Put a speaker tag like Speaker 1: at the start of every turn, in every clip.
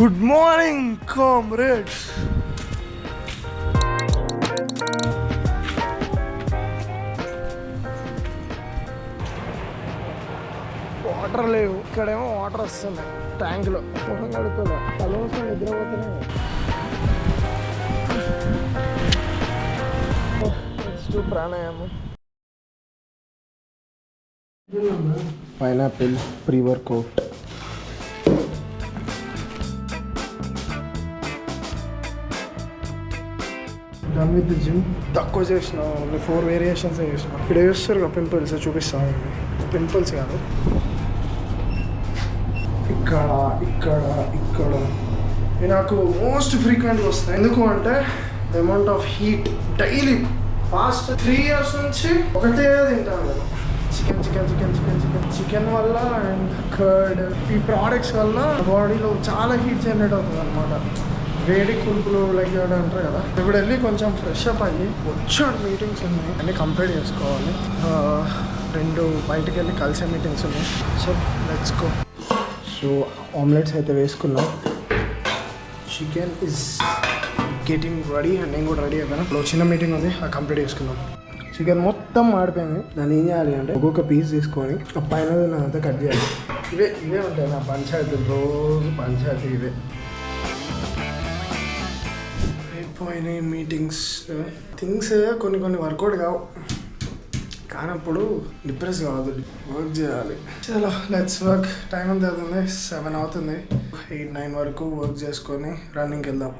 Speaker 1: Good morning comrades. Water లేవు, ఇక్కడేమో water వస్తున్నాయి ట్యాంక్లో. ముఖం కడుక్కోలే, కలవసం నిద్రపోతున్నాయి. నెక్స్ట్ ప్రాణాయామం. Pineapple pre workout. Done with gym. తక్కువ చేసిన, ఓన్లీ 4 వేరియేషన్స్ చేసిన. ఇక్కడ చూస్తారు కదా పింపుల్స్, చూపిస్తాను. పింపుల్స్ కాదు, ఇక్కడ ఇక్కడ ఇక్కడ ఇవి నాకు మోస్ట్ ఫ్రీక్వెంట్గా వస్తాయి. ఎందుకు అంటే the amount of heat daily past 3 years నుంచి ఒకటే తింటాను నేను. చికెన్ వల్ల అండ్ కర్డ్, ఈ ప్రోడక్ట్స్ వల్ల బాడీలో చాలా హీట్ జనరేట్ అవుతుంది అనమాట. వేడి కులుపులు లైక్ అంటారు కదా. ఇప్పుడు వెళ్ళి కొంచెం ఫ్రెష్ అప్ అయ్యి వచ్చాడు. మీటింగ్స్ ఉన్నాయి, అన్నీ కంప్లీట్ చేసుకోవాలి. 2 బయటికి వెళ్ళి కలిసే మీటింగ్స్ ఉన్నాయి. So let's go. So omelettes అయితే వేసుకున్నాం. Chicken is getting ready and నేను కూడా రెడీ అయిపోయినా. ఇప్పుడు చిన్న మీటింగ్ ఉంది, అది కంప్లీట్ చేసుకున్నాం. చికెన్ మొత్తం మాడిపోయింది. దాన్ని ఏం చేయాలి అంటే ఒక్కొక్క పీస్ తీసుకొని ఆ పైన అంతా కట్ చేయాలి. ఇవే ఉంటాయి నా పంచాయతీలు, రోజు పంచాయతీ ఇవే. అయిపోయినాయి మీటింగ్స్. థింగ్స్ కొన్ని వర్కౌట్ కావు, కానప్పుడు డిప్రెస్ కావద్దు, వర్క్ చేయాలి. చలో లెట్స్ వర్క్. టైం ఎంత అవుతుంది? 7 అవుతుంది. 8-9 వరకు వర్క్ చేసుకొని రన్నింగ్కి వెళ్దాం.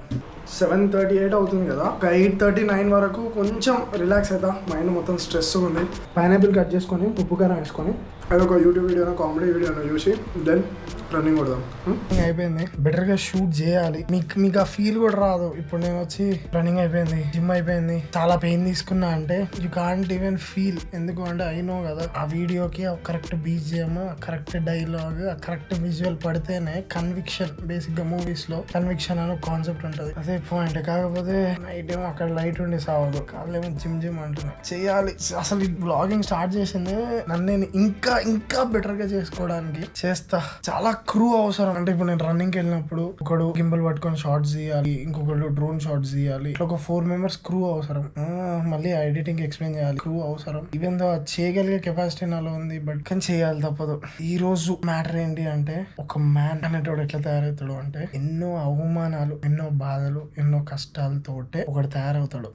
Speaker 1: 7:38 అవుతుంది కదా. ఒక 8:39 వరకు కొంచెం రిలాక్స్ అవుతా. మైండ్ మొత్తం స్ట్రెస్ ఉంది. పైనాపిల్ కట్ చేసుకొని ఉప్పు కారం వేసుకొని అది ఒక యూట్యూబ్ వీడియోనో కామెడీ వీడియోనో చూసి దెన్ రన్నింగ్ కొడదాం. అయిపోయింది. బెటర్గా షూట్ చేయాలి. మీకు ఆ ఫీల్ కూడా రాదు. ఇప్పుడు నేను వచ్చి రన్నింగ్ అయిపోయింది, జిమ్ అయిపోయింది, చాలా పెయిన్ తీసుకున్నా అంటే యూ కాంట్ ఈవెన్ ఫీల్. ఎందుకు అంటే ఐ నో కదా, ఆ వీడియోకి correct BGM, correct dialogue, correct visual పడితేనే కన్విక్షన్. బేసిక్గా మూవీస్లో కన్విక్షన్ అనే కాన్సెప్ట్ ఉంటుంది, అదే పాయింట్. కాకపోతే నైట్ ఏమో అక్కడ లైట్ ఉండి సావదు, కాళ్ళేమో జిమ్ అంటున్నాయి. చేయాలి. అసలు ఈ బ్లాగింగ్ స్టార్ట్ చేసింది నన్ను నేను ఇంకా బెటర్గా చేసుకోవడానికి. చేస్తా. చాలా క్రూ అవసరం. అంటే ఇప్పుడు నేను రన్నింగ్కి వెళ్ళినప్పుడు ఒకడు గింబల్ పట్టుకొని షార్ట్స్ తీయాలి, ఇంకొకడు డ్రోన్ షార్ట్స్ తీయాలి. ఒక 4 members క్రూ అవసరం. మళ్ళీ ఎడిటింగ్ ఎక్స్ప్లెయిన్ చేయాలి, క్రూ అవసరం. ఈవెన్ దో చేయగలిగే కెపాసిటీ నాలో ఉంది, బట్ కానీ చేయాలి, తప్పదు. ఈ రోజు మ్యాటర్ ఏంటి అంటే, ఒక మ్యాన్ అనేటోడు ఎట్లా తయారవుతాడు అంటే ఎన్నో అవమానాలు, ఎన్నో బాధలు, ఎన్నో కష్టాలతోటే ఒకడు తయారవుతాడు.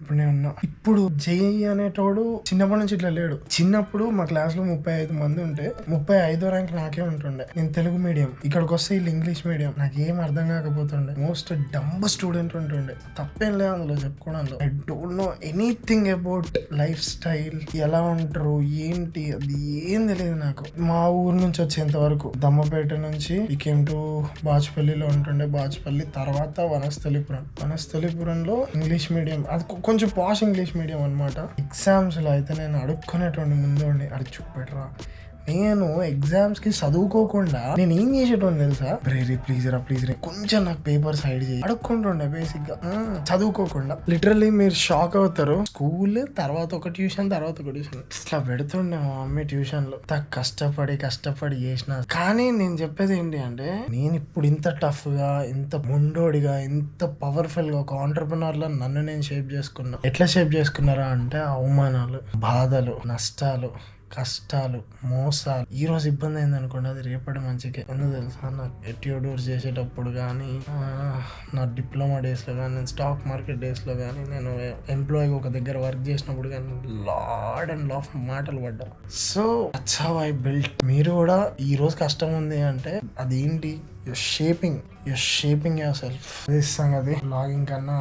Speaker 1: ఇప్పుడు జై అనేటోడు చిన్నప్పటి నుంచి ఇట్లా లేడు. చిన్నప్పుడు మా క్లాస్ లో 35 మంది ఉంటే 35వ ర్యాంక్ నాకే ఉంటుండే. నేను తెలుగు మీడియం, ఇక్కడికి వస్తే వీళ్ళు ఇంగ్లీష్ మీడియం. నాకు ఏం అర్థం కాకపోతుండే. మోస్ట్ డంబ్ స్టూడెంట్ ఉంటుండే. తప్పేం లేదు అందులో చెప్పుకోవడంలో. I don't know anything about lifestyle, ఎలా ఉంటారు ఏంటి, అది ఏం తెలియదు నాకు. మా ఊరు నుంచి వచ్చేంత వరకు దమ్మపేట నుంచి ఇకేం టు బాచుపల్లిలో ఉంటుండే. బాచుపల్లి తర్వాత వనస్థలిపురంలో ఇంగ్లీష్ మీడియం, అది కొంచెం పాష్ ఇంగ్లీష్ మీడియం అనమాట. ఎగ్జామ్స్ లో అయితే నేను అడుక్కునేటోండి ముందు, అది చూపెట్టరా. నేను ఎగ్జామ్స్ కి చదువుకోకుండా నేను ఏం చేసేటోని తెలుసా, ప్లీజ్ రా కొంచెం నాకు పేపర్ సైడ్ చేయి అడుక్కుంటుండే. బేసిక్ గా చదువుకోకుండా. లిటరల్లీ మీరు షాక్ అవుతారు. స్కూల్ తర్వాత ఒక ట్యూషన్, ఇట్లా పెడుతుండే మా మమ్మీ ట్యూషన్లు. కష్టపడి చేసిన. కానీ నేను చెప్పేది ఏంటి అంటే, నేను ఇప్పుడు ఇంత టఫ్ గా, ఇంత మొండోడిగా, ఇంత పవర్ఫుల్ గా ఒక ఆంటర్ప్రినర్ లా నన్ను నేను షేప్ చేసుకున్నా. ఎట్లా షేప్ చేసుకున్నారా అంటే, అవమానాలు, బాధలు, నష్టాలు, కష్టాలు, మోసాలు. ఈ రోజు ఇబ్బంది అయింది అనుకోండి, అది రేపటి మంచికే. ఎందుకు తెలుసా, నా ఎట్యూడోర్స్ చేసేటప్పుడు కానీ, నా డిప్లొమా డేస్లో కానీ, నేను స్టాక్ మార్కెట్ డేస్లో కానీ, నేను ఎంప్లాయీ ఒక దగ్గర వర్క్ చేసినప్పుడు కానీ లాడ్ అండ్ లాఫ్ మాటలు పడ్డా. So that's how I built. మీరు కూడా ఈ రోజు కష్టం ఉంది అంటే అదేంటి, యూర్ షేపింగ్ యువర్ సెల్ఫ్. ఇది సంగతి. బ్లాగింగ్ కన్నా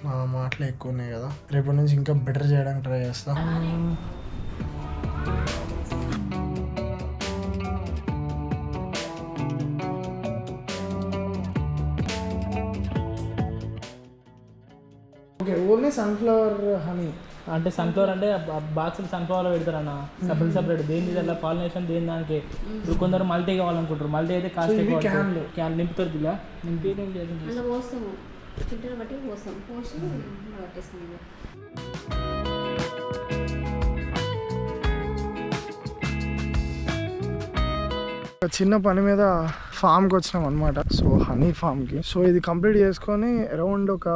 Speaker 1: నా మాటలు ఎక్కువ ఉన్నాయి కదా. రేపటి నుంచి ఇంకా బెటర్ చేయడానికి ట్రై చేస్తా. ఓకే, ఓన్లీ సన్ఫ్లవర్ హనీ
Speaker 2: అంటే సన్ఫ్లవర్ అంటే బాక్స్ సన్ఫ్లవర్ పెడతారన్న, సపరేట్ దేని అలా పాలినేషన్ దేని దానికి. ఇప్పుడు కొందరు మల్టీ కావాలనుకుంటారు. మల్టీ అయితే కాస్ట్ ఎక్కువ. క్యాన్ నింపుతారు, ఇలా నింపి
Speaker 1: ఒక చిన్న పని మీద ఫామ్కి వచ్చినాం అనమాట. సో హనీ ఫామ్కి. సో ఇది కంప్లీట్ చేసుకొని అరౌండ్ ఒక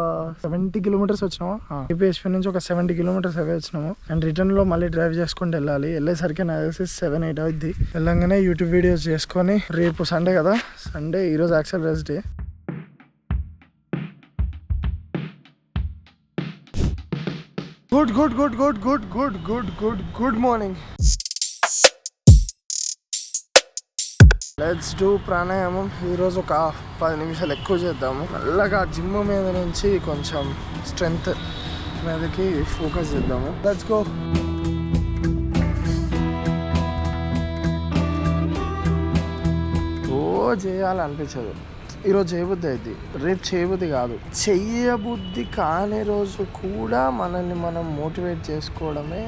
Speaker 1: 70 కిలోమీటర్స్ వచ్చినాము. ఏపీఎస్పీ నుంచి ఒక 70 కిలోమీటర్స్ అవే వచ్చినాము. అండ్ రిటర్న్ లో మళ్ళీ డ్రైవ్ చేసుకుంటూ వెళ్ళాలి. వెళ్ళేసరికి నాకు తెలిసి 7-8 అవుద్ది. వెళ్ళంగానే యూట్యూబ్ వీడియోస్ చేసుకొని, రేపు సండే కదా, సండే ఈరోజు actual rest day. Good morning. Let's do ప్రాణాయామం. ఈరోజు ఒక 10 నిమిషాలు ఎక్కువ చేద్దాము. మెల్లగా జిమ్ మీద నుంచి కొంచెం స్ట్రెంగ్త్ మీదకి ఫోకస్ చేద్దాము. Let's go. చేయాలనిపించదు. ఈరోజు చేయబుద్ధి అయింది, రేపు చేయబుద్ధి కాదు. చెయ్యబుద్ధి కాని రోజు కూడా మనల్ని మనం మోటివేట్ చేసుకోవడమే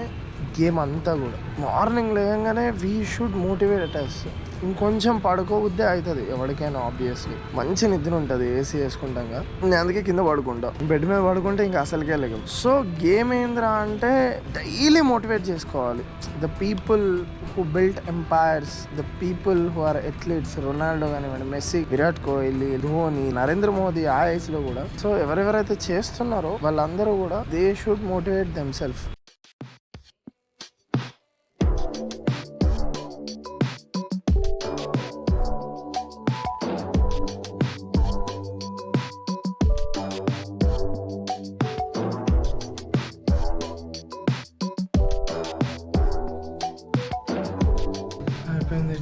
Speaker 1: గేమ్ అంతా కూడా. మార్నింగ్ లేవగానే వీ షుడ్ మోటివేట్ అస్. ఇంకొంచెం పడుకోబుద్దే అవుతుంది ఎవరికైనా. ఆబ్వియస్లీ మంచి నిద్ర ఉంటుంది ఏసీ వేసుకుంటాం కదా. నేను అందుకే కింద పడుకుంటా. బెడ్ మీద పడుకుంటే ఇంకా అసలుకే లేవు. సో గేమ్ ఏంద్రా అంటే డైలీ మోటివేట్ చేసుకోవాలి. The people who built empires, the people who are athletes, Ronaldo కానివ్వండి, మెస్సీ, విరాట్ కోహ్లీ, ధోని, నరేంద్ర మోదీ ఆ ఏజ్ లో కూడా. సో ఎవరెవరైతే చేస్తున్నారో వాళ్ళందరూ కూడా they should motivate themselves.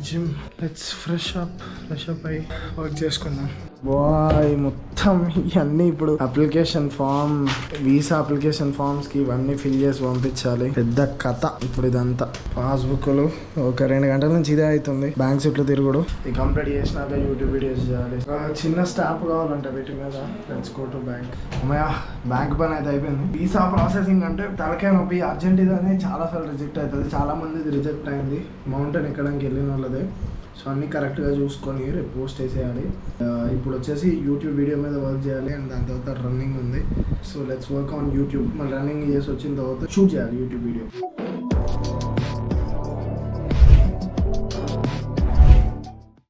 Speaker 1: Gym. Let's fresh up అయ్యి వర్క్ చేసుకుందాం. బాయ్ మొత్తం ఇవన్నీ ఇప్పుడు application form, visa application forms కి ఇవన్నీ ఫిల్ చేసి పంపించాలి. పెద్ద కథ ఇప్పుడు ఇదంతా. పాస్బుక్లు ఒక 2 గంటల నుంచి ఇదే అవుతుంది. బ్యాంక్ చుట్టూ తిరుగుడు. ఇది కంప్లీట్ చేసినాక యూట్యూబ్ వీడియోస్ చేయాలి. చిన్న స్టాప్ కావాలంటే వీటి మీద. Let's go to bank. అమ్మయ్య బ్యాంక్ పని అయితే అయిపోయింది. వీసా ప్రాసెసింగ్ అంటే తలకాయ నొప్పి. అర్జెంట్ ఇదని చాలా సార్లు రిజెక్ట్ అవుతుంది. చాలా మంది రిజెక్ట్ అయింది. మౌంటైన్ ఎక్కడానికి వెళ్ళిన వాళ్ళదే. సో అన్నీ కరెక్ట్గా చూసుకొని రేపు పోస్ట్ వేసేయాలి. ఇప్పుడు వచ్చేసి యూట్యూబ్ వీడియో మీద వర్క్ చేయాలి. అండ్ దాని తర్వాత రన్నింగ్ ఉంది. So let's work on YouTube. మళ్ళీ రన్నింగ్ చేసి వచ్చిన తర్వాత షూట్ చేయాలి యూట్యూబ్ వీడియో.